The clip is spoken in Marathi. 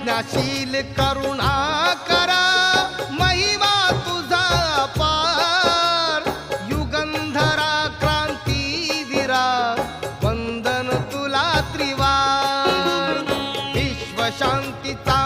प्रज्ञाशील करुणाकरा महिमा तुझा अपार युगंधरा क्रांतीवीरा वंदन तुला त्रिवार विश्वशांतीचा